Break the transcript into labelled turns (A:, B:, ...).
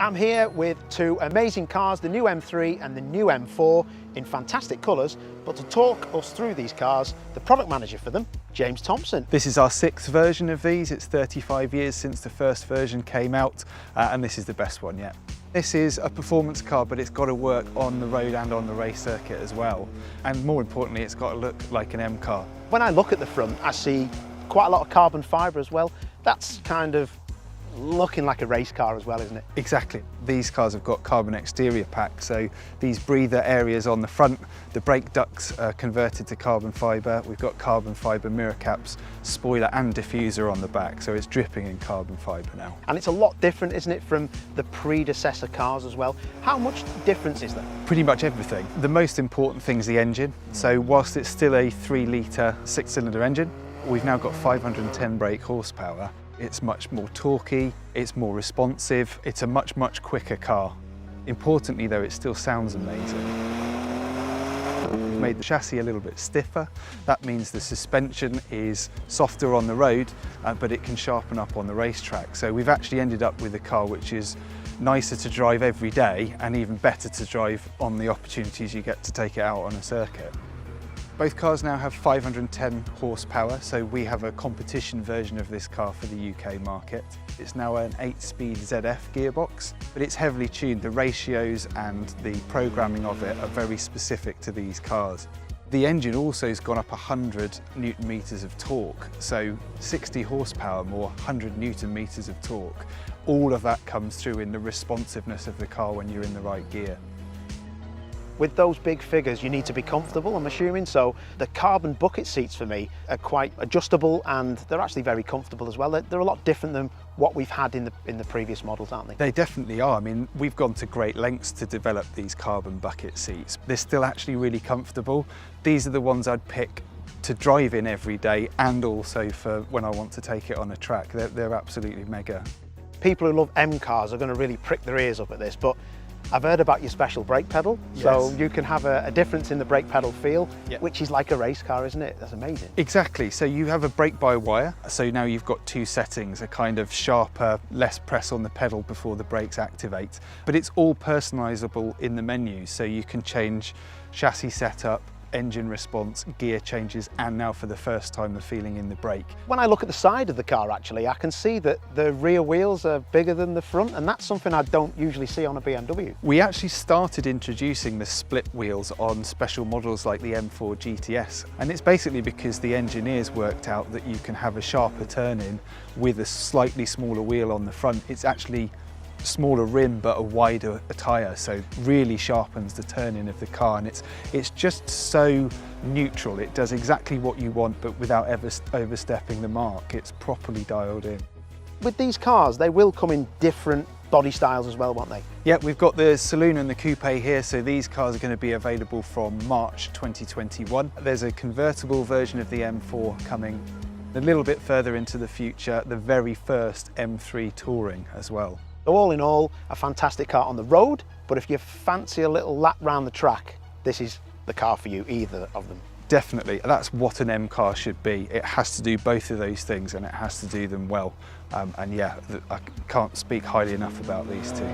A: I'm here with two amazing cars, the new M3 and the new M4, in fantastic colours. But to talk us through these cars, the product manager for them, James Thompson.
B: This is our 6th version of these. It's 35 years since the first version came out, and this is the best one yet. This is a performance car, but it's got to work on the road and on the race circuit as well. And more importantly, it's got to look like an M car.
A: When I look at the front, I see quite a lot of carbon fibre as well. That's kind of looking like a race car as well, isn't it?
B: Exactly. These cars have got carbon exterior pack, so these breather areas on the front, the brake ducts are converted to carbon fibre. We've got carbon fibre mirror caps, spoiler and diffuser on the back, so it's dripping in carbon fibre now.
A: And it's a lot different, isn't it, from the predecessor cars as well? How much difference is there?
B: Pretty much everything. The most important thing is the engine. So whilst it's still a 3-litre 6-cylinder engine, we've now got 510 brake horsepower. It's much more torquey, it's more responsive, it's a much quicker car. Importantly though, it still sounds amazing. We've made the chassis a little bit stiffer. That means the suspension is softer on the road, but it can sharpen up on the racetrack. So we've actually ended up with a car which is nicer to drive every day and even better to drive on the opportunities you get to take it out on a circuit. Both cars now have 510 horsepower, so we have a competition version of this car for the UK market. It's now an 8-speed ZF gearbox, but it's heavily tuned. The ratios and the programming of it are very specific to these cars. The engine also has gone up 100 Newton meters of torque, so 60 horsepower more, 100 Newton meters of torque. All of that comes through in the responsiveness of the car when you're in the right gear.
A: With those big figures, you need to be comfortable, I'm assuming, so the carbon bucket seats for me are quite adjustable and they're actually very comfortable as well. They're a lot different than what we've had in the previous models, aren't they?
B: They definitely are. I mean, we've gone to great lengths to develop these carbon bucket seats. They're still actually really comfortable. These are the ones I'd pick to drive in every day and also for when I want to take it on a track. They're absolutely mega. People
A: who love M cars are going to really prick their ears up at this, but I've heard about your special brake pedal,
B: yes.
A: So you can have a difference in the brake pedal feel,
B: yep.
A: Which is like a race car, isn't it? That's amazing.
B: Exactly, so you have a brake-by-wire, so now you've got two settings, a kind of sharper, less press on the pedal before the brakes activate. But it's all personalisable in the menus, so you can change chassis setup, engine response, gear changes, and now for the first time the feeling in the brake.
A: When I look at the side of the car actually, I can see that the rear wheels are bigger than the front, and that's something I don't usually see on a BMW.
B: We actually started introducing the split wheels on special models like the M4 GTS, and it's basically because the engineers worked out that you can have a sharper turn-in with a slightly smaller wheel on the front. It's actually smaller rim but a wider tyre, so really sharpens the turn-in of the car, and it's just so neutral. It does exactly what you want but without ever overstepping the mark. It's properly dialed in.
A: With these cars, they will come in different body styles as well, won't they?
B: Yeah, we've got the saloon and the coupe here, so these cars are going to be available from March 2021. There's a convertible version of the M4 coming a little bit further into the future, the very first M3 Touring as well.
A: So all in all, a fantastic car on the road, but if you fancy a little lap round the track, this is the car for you, either of them.
B: Definitely, that's what an M car should be. It has to do both of those things and it has to do them well. And yeah, I can't speak highly enough about these two.